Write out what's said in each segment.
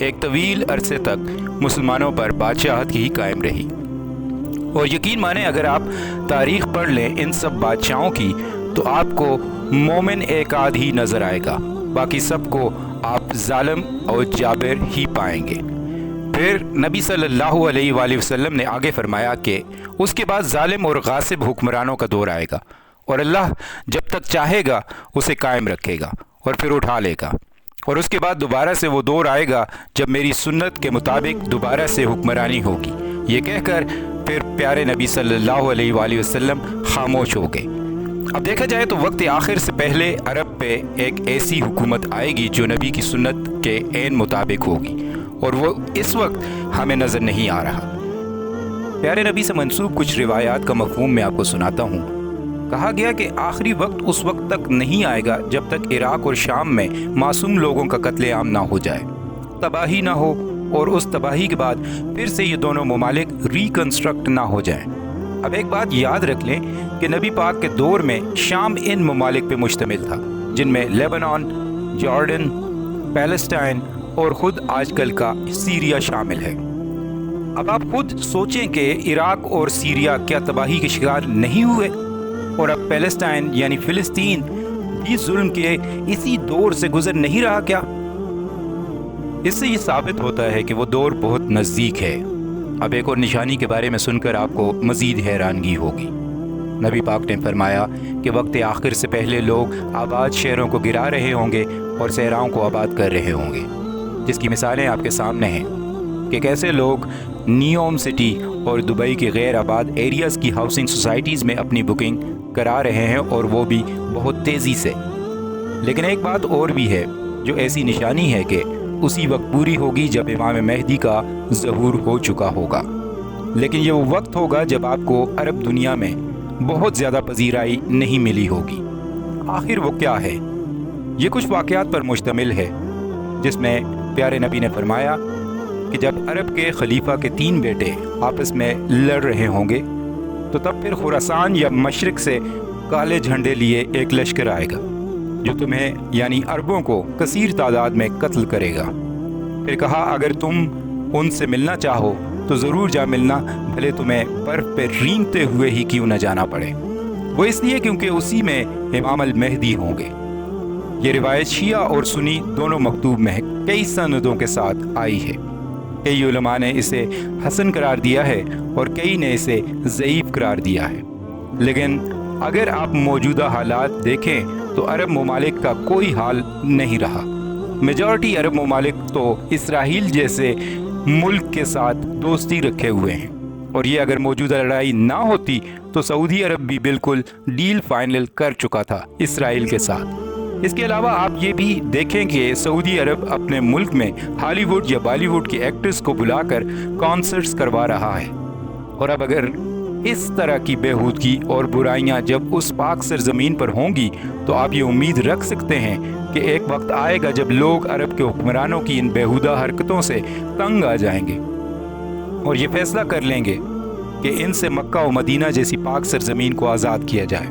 ایک طویل عرصے تک مسلمانوں پر بادشاہت ہی قائم رہی۔ اور یقین مانیں اگر آپ تاریخ پڑھ لیں ان سب بادشاہوں کی تو آپ کو مومن ایک آدھ ہی نظر آئے گا، باقی سب کو آپ ظالم اور جابر ہی پائیں گے۔ پھر نبی صلی اللہ علیہ وآلہ وسلم نے آگے فرمایا کہ اس کے بعد ظالم اور غاصب حکمرانوں کا دور آئے گا، اور اللہ جب تک چاہے گا اسے قائم رکھے گا اور پھر اٹھا لے گا، اور اس کے بعد دوبارہ سے وہ دور آئے گا جب میری سنت کے مطابق دوبارہ سے حکمرانی ہوگی۔ یہ کہہ کر پھر پیارے نبی صلی اللہ علیہ وآلہ وسلم خاموش ہو گئے۔ اب دیکھا جائے تو وقت آخر سے پہلے عرب پہ ایک ایسی حکومت آئے گی جو نبی کی سنت کے عین مطابق ہوگی، اور وہ اس وقت ہمیں نظر نہیں آ رہا۔ پیارے نبی سے منسوب کچھ روایات کا مفہوم میں آپ کو سناتا ہوں۔ کہا گیا کہ آخری وقت اس وقت تک نہیں آئے گا جب تک عراق اور شام میں معصوم لوگوں کا قتل عام نہ ہو جائے، تباہی نہ ہو، اور اس تباہی کے بعد پھر سے یہ دونوں ممالک ریکنسٹرکٹ نہ ہو جائیں۔ اب ایک بات یاد رکھ لیں کہ نبی پاک کے دور میں شام ان ممالک پہ مشتمل تھا، جن میں لیبنان، جارڈن، پیلسٹائن اور خود آج کل کا سیریا شامل ہے۔ اب آپ خود سوچیں کہ عراق اور سیریا کیا تباہی کے شکار نہیں ہوئے، اور اب پیلسٹائن یعنی فلسطین بھی ظلم کے اسی دور سے گزر نہیں رہا کیا؟ اس سے یہ ثابت ہوتا ہے کہ وہ دور بہت نزدیک ہے۔ اب ایک اور نشانی کے بارے میں سن کر آپ کو مزید حیرانگی ہوگی۔ نبی پاک نے فرمایا کہ وقت آخر سے پہلے لوگ آباد شہروں کو گرا رہے ہوں گے اور صحراؤں کو آباد کر رہے ہوں گے، جس کی مثالیں آپ کے سامنے ہیں کہ کیسے لوگ نیوم سٹی اور دبئی کے غیر آباد ایریاز کی ہاؤسنگ سوسائٹیز میں اپنی بکنگ کرا رہے ہیں، اور وہ بھی بہت تیزی سے۔ لیکن ایک بات اور بھی ہے جو ایسی نشانی ہے کہ اسی وقت پوری ہوگی جب امام مہدی کا ظہور ہو چکا ہوگا، لیکن یہ وہ وقت ہوگا جب آپ کو عرب دنیا میں بہت زیادہ پذیرائی نہیں ملی ہوگی۔ آخر وہ کیا ہے؟ یہ کچھ واقعات پر مشتمل ہے، جس میں پیارے نبی نے فرمایا کہ جب عرب کے خلیفہ کے 3 بیٹے آپس میں لڑ رہے ہوں گے تو تب پھر خراسان یا مشرق سے کالے جھنڈے لیے ایک لشکر آئے گا جو تمہیں یعنی عربوں کو کثیر تعداد میں قتل کرے گا۔ پھر کہا اگر تم ان سے ملنا چاہو تو ضرور جا ملنا، بھلے تمہیں برف پہ رینگتے ہوئے ہی کیوں نہ جانا پڑے۔ وہ اس لیے کیونکہ اسی میں امام المہدی ہوں گے۔ یہ روایت شیعہ اور سنی دونوں مکتوب میں کئی سندوں کے ساتھ آئی ہے۔ کئی علماء نے اسے حسن قرار دیا ہے اور کئی نے اسے ضعیف قرار دیا ہے، لیکن اگر آپ موجودہ حالات دیکھیں تو عرب ممالک کا کوئی حال نہیں رہا۔ میجورٹی عرب ممالک تو اسرائیل جیسے ملک کے ساتھ دوستی رکھے ہوئے ہیں، اور یہ اگر موجودہ لڑائی نہ ہوتی تو سعودی عرب بھی بالکل ڈیل فائنل کر چکا تھا اسرائیل کے ساتھ۔ اس کے علاوہ آپ یہ بھی دیکھیں کہ سعودی عرب اپنے ملک میں ہالی ووڈ یا بالی ووڈ کے ایکٹرز کو بلا کر کانسرٹس کروا رہا ہے، اور اب اگر اس طرح کی بےہودگی اور برائیاں جب اس پاک سرزمین پر ہوں گی تو آپ یہ امید رکھ سکتے ہیں کہ ایک وقت آئے گا جب لوگ عرب کے حکمرانوں کی ان بےہودہ حرکتوں سے تنگ آ جائیں گے اور یہ فیصلہ کر لیں گے کہ ان سے مکہ و مدینہ جیسی پاک سرزمین کو آزاد کیا جائے،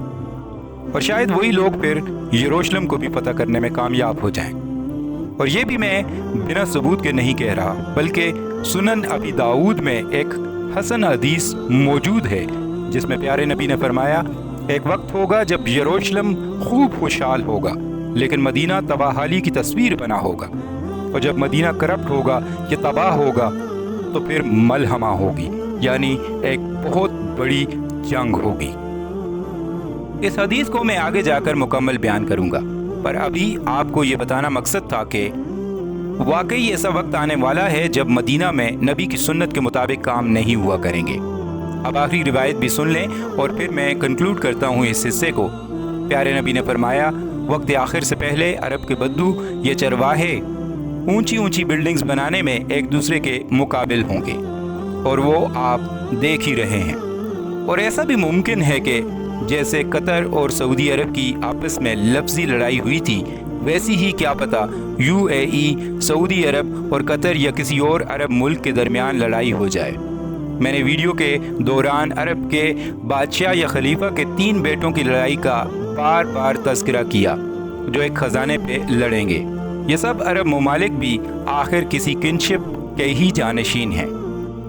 اور شاید وہی لوگ پھر یروشلم کو بھی فتح کرنے میں کامیاب ہو جائیں۔ اور یہ بھی میں بنا ثبوت کے نہیں کہہ رہا، بلکہ سنن ابی داؤد میں ایک حسن حدیث موجود ہے جس میں پیارے نبی نے فرمایا ایک وقت ہوگا جب یروشلم خوب خوشحال ہوگا لیکن مدینہ تباہی کی تصویر بنا ہوگا، اور جب مدینہ کرپٹ ہوگا یہ تباہ ہوگا تو پھر ملحمہ ہوگی، یعنی ایک بہت بڑی جنگ ہوگی۔ اس حدیث کو میں آگے جا کر مکمل بیان کروں گا، پر ابھی آپ کو یہ بتانا مقصد تھا کہ واقعی ایسا وقت آنے والا ہے جب مدینہ میں نبی کی سنت کے مطابق کام نہیں ہوا کریں گے۔ اب آخری روایت بھی سن لیں اور پھر میں کنکلوڈ کرتا ہوں اس حصے کو۔ پیارے نبی نے فرمایا وقت آخر سے پہلے عرب کے بدو یہ چرواہے اونچی اونچی بلڈنگز بنانے میں ایک دوسرے کے مقابل ہوں گے، اور وہ آپ دیکھ ہی رہے ہیں۔ اور ایسا بھی ممکن ہے کہ جیسے قطر اور سعودی عرب کی آپس میں لفظی لڑائی ہوئی تھی، ویسی ہی کیا پتہ UAE، سعودی عرب اور قطر یا کسی اور عرب ملک کے درمیان لڑائی ہو جائے۔ میں نے ویڈیو کے دوران عرب کے بادشاہ یا خلیفہ کے 3 بیٹوں کی لڑائی کا بار بار تذکرہ کیا جو ایک خزانے پہ لڑیں گے، یہ سب عرب ممالک بھی آخر کسی کنشپ کے ہی جانشین ہیں،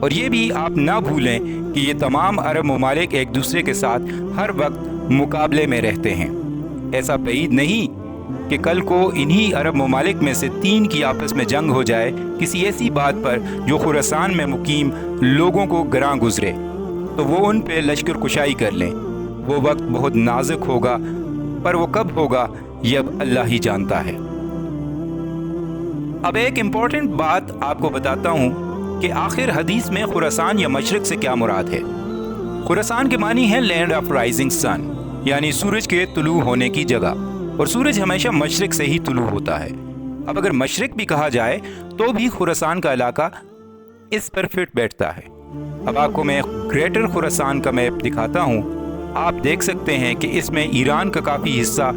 اور یہ بھی آپ نہ بھولیں کہ یہ تمام عرب ممالک ایک دوسرے کے ساتھ ہر وقت مقابلے میں رہتے ہیں۔ ایسا بعید نہیں کہ کل کو انہی عرب ممالک میں سے 3 کی آپس میں جنگ ہو جائے کسی ایسی بات پر جو خراسان میں مقیم لوگوں کو گراں گزرے، تو وہ ان پہ لشکر کشائی کر لیں۔ وہ وقت بہت نازک ہوگا، پر وہ کب ہوگا یہ اب اللہ ہی جانتا ہے۔ اب ایک امپورٹنٹ بات آپ کو بتاتا ہوں کہ آخر حدیث میں خراسان یا مشرق سے کیا مراد ہے۔ خراسان کے معنی ہے لینڈ آف رائزنگ سن، یعنی سورج کے طلوع ہونے کی جگہ، اور سورج ہمیشہ مشرق سے ہی طلوع ہوتا ہے۔ اب اگر مشرق بھی کہا جائے تو بھی خراسان کا علاقہ اس پر فٹ بیٹھتا ہے۔ اب آپ کو میں گریٹر خراسان کا میپ دکھاتا ہوں۔ آپ دیکھ سکتے ہیں کہ اس میں ایران کا کافی حصہ،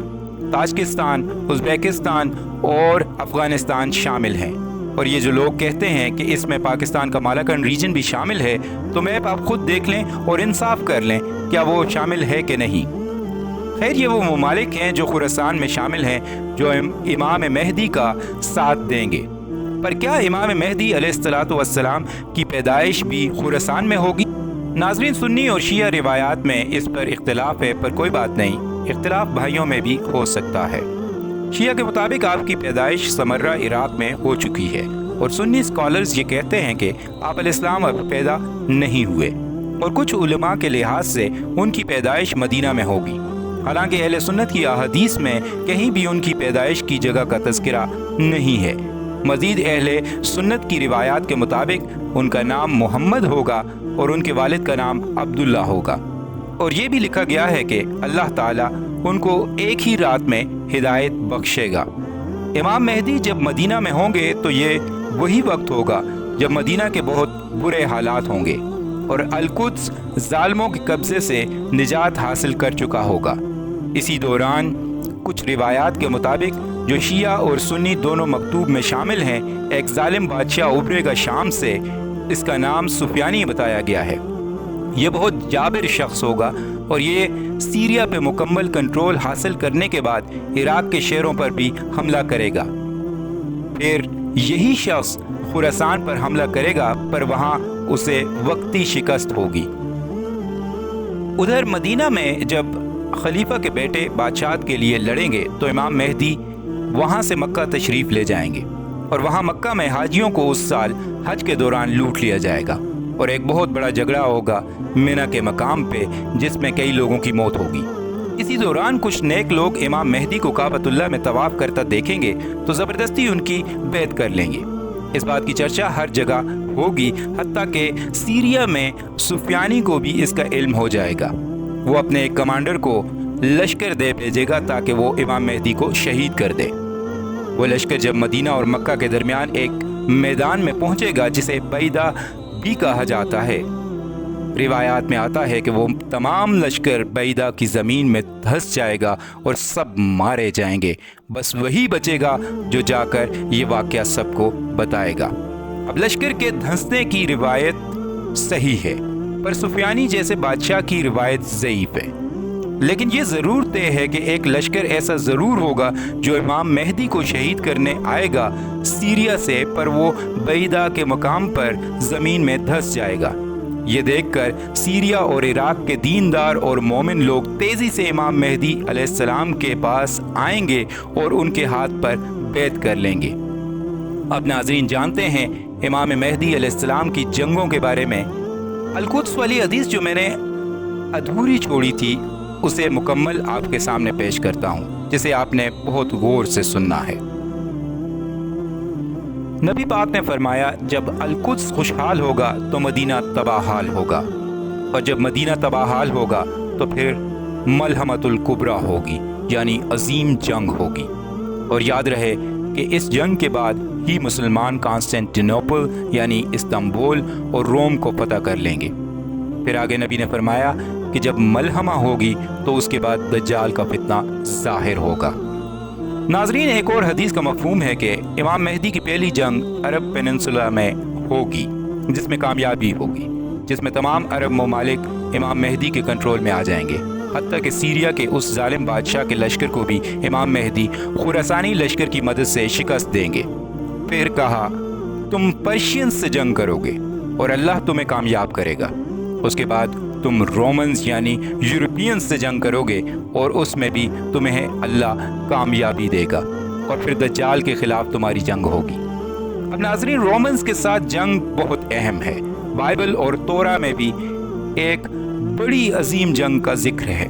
تاجکستان، ازبیکستان اور افغانستان شامل ہیں، اور یہ جو لوگ کہتے ہیں کہ اس میں پاکستان کا مالاکنڈ ریجن بھی شامل ہے، تو میپ آپ خود دیکھ لیں اور انصاف کر لیں کیا وہ شامل ہے کہ نہیں۔ خیر، یہ وہ ممالک ہیں جو خراسان میں شامل ہیں جو امام مہدی کا ساتھ دیں گے۔ پر کیا امام مہدی علیہ السلام کی پیدائش بھی خراسان میں ہوگی؟ ناظرین، سنی اور شیعہ روایات میں اس پر اختلاف ہے، پر کوئی بات نہیں، اختلاف بھائیوں میں بھی ہو سکتا ہے۔ شیعہ کے مطابق آپ کی پیدائش سمرہ عراق میں ہو چکی ہے، اور سنی اسکالرز یہ کہتے ہیں کہ آپ علیہ السلام اب پیدا نہیں ہوئے، اور کچھ علماء کے لحاظ سے ان کی پیدائش مدینہ میں ہوگی۔ حالانکہ اہل سنت کی احادیث میں کہیں بھی ان کی پیدائش کی جگہ کا تذکرہ نہیں ہے۔ مزید اہل سنت کی روایات کے مطابق ان کا نام محمد ہوگا اور ان کے والد کا نام عبداللہ ہوگا، اور یہ بھی لکھا گیا ہے کہ اللہ تعالیٰ ان کو ایک ہی رات میں ہدایت بخشے گا۔ امام مہدی جب مدینہ میں ہوں گے تو یہ وہی وقت ہوگا جب مدینہ کے بہت برے حالات ہوں گے اور القدس ظالموں کے قبضے سے نجات حاصل کر چکا ہوگا۔ اسی دوران کچھ روایات کے مطابق جو شیعہ اور سنی دونوں مکتوب میں شامل ہیں، ایک ظالم بادشاہ ابھرے گا شام سے، اس کا نام سفیانی بتایا گیا ہے۔ یہ بہت جابر شخص ہوگا اور یہ سیریا پہ مکمل کنٹرول حاصل کرنے کے بعد عراق کے شہروں پر بھی حملہ کرے گا۔ پھر یہی شخص خراسان پر حملہ کرے گا، پر وہاں اسے وقتی شکست ہوگی۔ ادھر مدینہ میں جب خلیفہ کے بیٹے بادشاہت کے لیے لڑیں گے تو امام مہدی وہاں سے مکہ تشریف لے جائیں گے، اور وہاں مکہ میں حاجیوں کو اس سال حج کے دوران لوٹ لیا جائے گا، اور ایک بہت بڑا جھگڑا ہوگا منی کے مقام پہ جس میں کئی لوگوں کی موت ہوگی۔ اسی دوران کچھ نیک لوگ امام مہدی کو کعبۃ اللہ میں طواف کرتا دیکھیں گے تو زبردستی ان کی بیعت کر لیں گے۔ اس بات کی چرچا ہر جگہ ہوگی، حتیٰ کہ سیریا میں سفیانی کو بھی اس کا علم ہو جائے گا۔ وہ اپنے ایک کمانڈر کو لشکر دے بھیجے گا تاکہ وہ امام مہدی کو شہید کر دے۔ وہ لشکر جب مدینہ اور مکہ کے درمیان ایک میدان میں پہنچے گا جسے بیدہ بھی کہا جاتا ہے، روایات میں آتا ہے کہ وہ تمام لشکر بیدہ کی زمین میں دھس جائے گا اور سب مارے جائیں گے، بس وہی بچے گا جو جا کر یہ واقعہ سب کو بتائے گا۔ اب لشکر کے دھنسنے کی روایت صحیح ہے، پر سفیانی جیسے بادشاہ کی روایت ضعیف ہے۔ لیکن یہ ضرور طے ہے کہ ایک لشکر ایسا ضرور ہوگا جو امام مہدی کو شہید کرنے آئے گا سیریا سے، پر وہ بیدہ کے مقام پر زمین میں دھس جائے گا۔ یہ دیکھ کر سیریا اور عراق کے دیندار اور مومن لوگ تیزی سے امام مہدی علیہ السلام کے پاس آئیں گے اور ان کے ہاتھ پر بیعت کر لیں گے۔ اب ناظرین جانتے ہیں امام مہدی علیہ السلام کی جنگوں کے بارے میں۔ القدس والی حدیث جو میں نے ادھوری چھوڑی تھی اسے مکمل آپ کے سامنے پیش کرتا ہوں، جسے آپ نے بہت غور سے سننا ہے۔ نبی پاک نے فرمایا، جب القدس خوشحال ہوگا تو مدینہ تباہ حال ہوگا، اور جب مدینہ تباہ حال ہوگا تو پھر ملحمۃ الکبریٰ ہوگی، یعنی عظیم جنگ ہوگی۔ اور یاد رہے کہ اس جنگ کے بعد ہی مسلمان کانسٹینٹینوپل یعنی استنبول اور روم کو فتح کر لیں گے۔ پھر آگے نبی نے فرمایا کہ جب ملحمہ ہوگی تو اس کے بعد دجال کا فتنہ ظاہر ہوگا۔ ناظرین، ایک اور حدیث کا مفہوم ہے کہ امام مہدی کی پہلی جنگ عرب پیننسولا میں ہوگی، جس میں کامیابی ہوگی، جس میں تمام عرب ممالک امام مہدی کے کنٹرول میں آ جائیں گے۔ حتیٰ کہ سیریا کے اس ظالم بادشاہ کے لشکر کو بھی امام مہدی خراسانی لشکر کی مدد سے شکست دیں گے۔ پھر کہا تم پرشین سے جنگ کرو گے اور اللہ تمہیں کامیاب کرے گا۔ اس کے بعد تم رومنز یعنی یورپینز سے جنگ کرو گے اور اس میں بھی تمہیں اللہ کامیابی دے گا، اور پھر دجال کے خلاف تمہاری جنگ ہوگی۔ اب ناظرین، رومنز کے ساتھ جنگ بہت اہم ہے۔ بائبل اور تورا میں بھی ایک بڑی عظیم جنگ کا ذکر ہے۔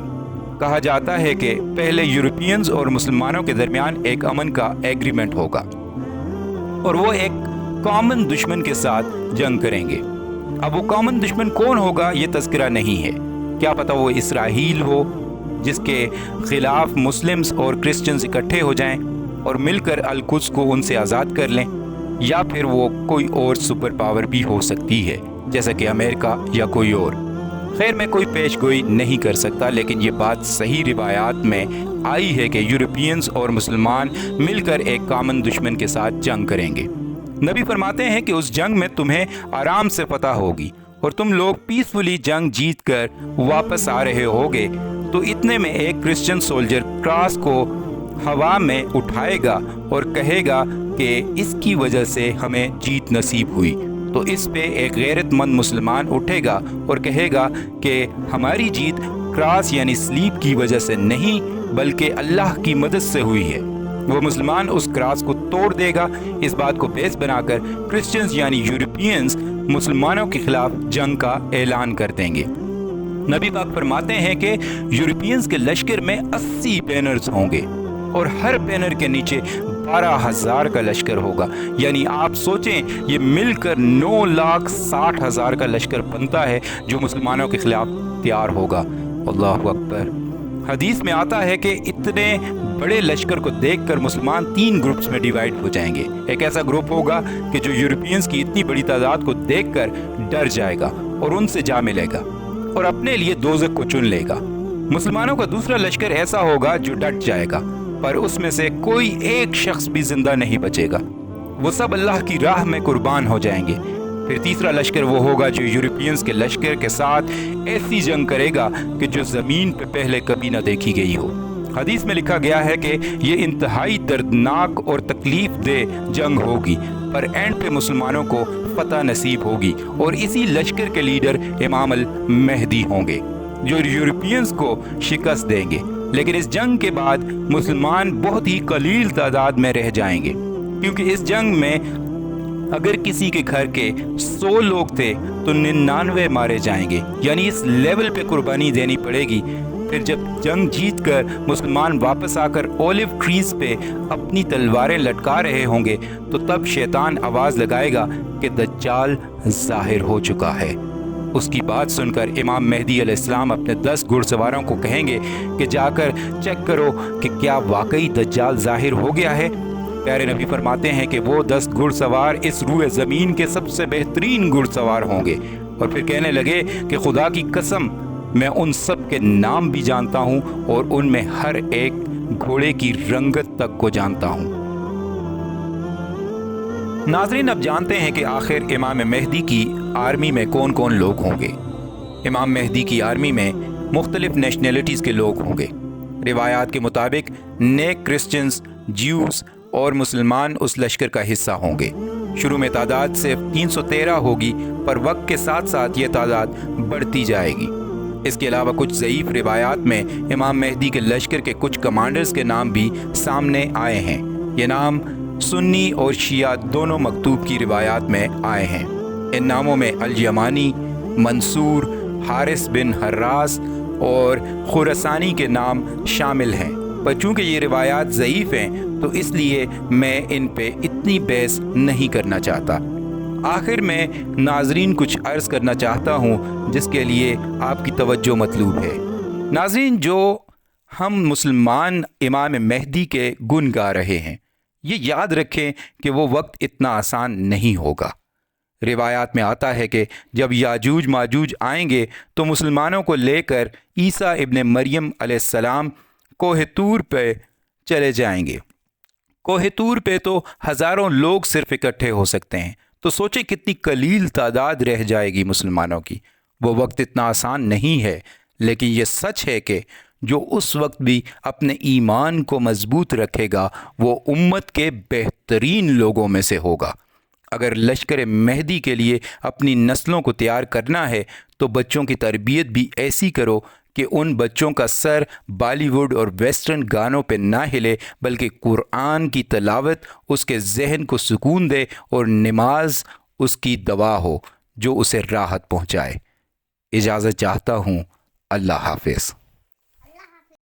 کہا جاتا ہے کہ پہلے یورپینز اور مسلمانوں کے درمیان ایک امن کا ایگریمنٹ ہوگا اور وہ ایک کامن دشمن کے ساتھ جنگ کریں گے۔ اب وہ کامن دشمن کون ہوگا یہ تذکرہ نہیں ہے، کیا پتہ وہ اسرائیل ہو جس کے خلاف مسلمز اور کرسچنز اکٹھے ہو جائیں اور مل کر القدس کو ان سے آزاد کر لیں، یا پھر وہ کوئی اور سپر پاور بھی ہو سکتی ہے جیسا کہ امریکہ یا کوئی اور۔ خیر میں کوئی پیش گوئی نہیں کر سکتا، لیکن یہ بات صحیح روایات میں آئی ہے کہ یورپینز اور مسلمان مل کر ایک کامن دشمن کے ساتھ جنگ کریں گے۔ نبی فرماتے ہیں کہ اس جنگ میں تمہیں آرام سے فتح ہوگی اور تم لوگ پیسفلی جنگ جیت کر واپس آ رہے ہوگے، تو اتنے میں ایک کرسچن سولجر کراس کو ہوا میں اٹھائے گا اور کہے گا کہ اس کی وجہ سے ہمیں جیت نصیب ہوئی۔ تو اس پہ ایک غیرت مند مسلمان اٹھے گا اور کہے گا کہ ہماری جیت کراس یعنی سلیب کی وجہ سے نہیں بلکہ اللہ کی مدد سے ہوئی ہے۔ وہ مسلمان اس کراس کو توڑ دے گا۔ اس بات کو بیس بنا کر کرسچنز یعنی یورپینز مسلمانوں کے خلاف جنگ کا اعلان کر دیں گے۔ نبی پاک فرماتے ہیں کہ یورپینز کے لشکر میں 80 بینرز ہوں گے اور ہر بینر کے نیچے 12,000 کا لشکر ہوگا، یعنی آپ سوچیں یہ مل کر 9,60,000 کا لشکر بنتا ہے جو مسلمانوں کے خلاف تیار ہوگا۔ اللہ اکبر۔ حدیث میں آتا ہے کہ اتنے بڑے لشکر کو دیکھ کر مسلمان 3 گروپس میں ڈیوائیڈ ہو جائیں گے۔ ایک ایسا گروپ ہوگا کہ جو یورپینز کی اتنی بڑی تعداد کو دیکھ کر ڈر جائے گا اور ان سے جا ملے گا اور اپنے لیے دوزخ کو چن لے گا۔ مسلمانوں کا دوسرا لشکر ایسا ہوگا جو ڈٹ جائے گا، پر اس میں سے کوئی ایک شخص بھی زندہ نہیں بچے گا، وہ سب اللہ کی راہ میں قربان ہو جائیں گے۔ پھر تیسرا لشکر وہ ہوگا جو یورپینز کے لشکر کے ساتھ ایسی جنگ کرے گا کہ جو زمین پہ پہلے کبھی نہ دیکھی گئی ہو۔ حدیث میں لکھا گیا ہے کہ یہ انتہائی دردناک اور تکلیف دہ جنگ ہوگی، پر اینڈ پہ مسلمانوں کو فتح نصیب ہوگی اور اسی لشکر کے لیڈر امام المہدی ہوں گے جو یورپینز کو شکست دیں گے۔ لیکن اس جنگ کے بعد مسلمان بہت ہی قلیل تعداد میں رہ جائیں گے، کیونکہ اس جنگ میں اگر کسی کے گھر کے 100 لوگ تھے تو 99 مارے جائیں گے، یعنی اس لیول پہ قربانی دینی پڑے گی۔ پھر جب جنگ جیت کر مسلمان واپس آ کر اولیو ٹریز پہ اپنی تلواریں لٹکا رہے ہوں گے تو تب شیطان آواز لگائے گا کہ دجال ظاہر ہو چکا ہے۔ اس کی بات سن کر امام مہدی علیہ السلام اپنے 10 گھڑ سواروں کو کہیں گے کہ جا کر چیک کرو کہ کیا واقعی دجال ظاہر ہو گیا ہے۔ پیارے نبی فرماتے ہیں کہ وہ 10 گھڑ سوار اس روئے زمین کے سب سے بہترین گھڑ سوار ہوں گے، اور پھر کہنے لگے کہ خدا کی قسم میں ان سب کے نام بھی جانتا ہوں اور ان میں ہر ایک گھوڑے کی رنگت تک کو جانتا ہوں۔ ناظرین، اب جانتے ہیں کہ آخر امام مہدی کی آرمی میں کون کون لوگ ہوں گے۔ امام مہدی کی آرمی میں مختلف نیشنلٹیز کے لوگ ہوں گے۔ روایات کے مطابق نیک کرسچنز، جیوز اور مسلمان اس لشکر کا حصہ ہوں گے۔ شروع میں تعداد صرف 313 ہوگی، پر وقت کے ساتھ ساتھ یہ تعداد بڑھتی جائے گی۔ اس کے علاوہ کچھ ضعیف روایات میں امام مہدی کے لشکر کے کچھ کمانڈرز کے نام بھی سامنے آئے ہیں۔ یہ نام سنی اور شیعہ دونوں مکتوب کی روایات میں آئے ہیں۔ ان ناموں میں الیمانی، منصور، حارث بن حراس اور خراسانی کے نام شامل ہیں، پر چونکہ یہ روایات ضعیف ہیں تو اس لیے میں ان پہ اتنی بحث نہیں کرنا چاہتا۔ آخر میں ناظرین کچھ عرض کرنا چاہتا ہوں جس کے لیے آپ کی توجہ مطلوب ہے۔ ناظرین، جو ہم مسلمان امام مہدی کے گن گا رہے ہیں، یہ یاد رکھیں کہ وہ وقت اتنا آسان نہیں ہوگا۔ روایات میں آتا ہے کہ جب یاجوج ماجوج آئیں گے تو مسلمانوں کو لے کر عیسیٰ ابن مریم علیہ السلام کوہ طور پہ چلے جائیں گے۔ کوہ طور پہ تو ہزاروں لوگ صرف اکٹھے ہو سکتے ہیں، تو سوچیں کتنی قلیل تعداد رہ جائے گی مسلمانوں کی۔ وہ وقت اتنا آسان نہیں ہے، لیکن یہ سچ ہے کہ جو اس وقت بھی اپنے ایمان کو مضبوط رکھے گا وہ امت کے بہترین لوگوں میں سے ہوگا۔ اگر لشکر مہدی کے لیے اپنی نسلوں کو تیار کرنا ہے تو بچوں کی تربیت بھی ایسی کرو کہ ان بچوں کا سر بالی ووڈ اور ویسٹرن گانوں پہ نہ ہلے، بلکہ قرآن کی تلاوت اس کے ذہن کو سکون دے اور نماز اس کی دوا ہو جو اسے راحت پہنچائے۔ اجازت چاہتا ہوں، اللہ حافظ۔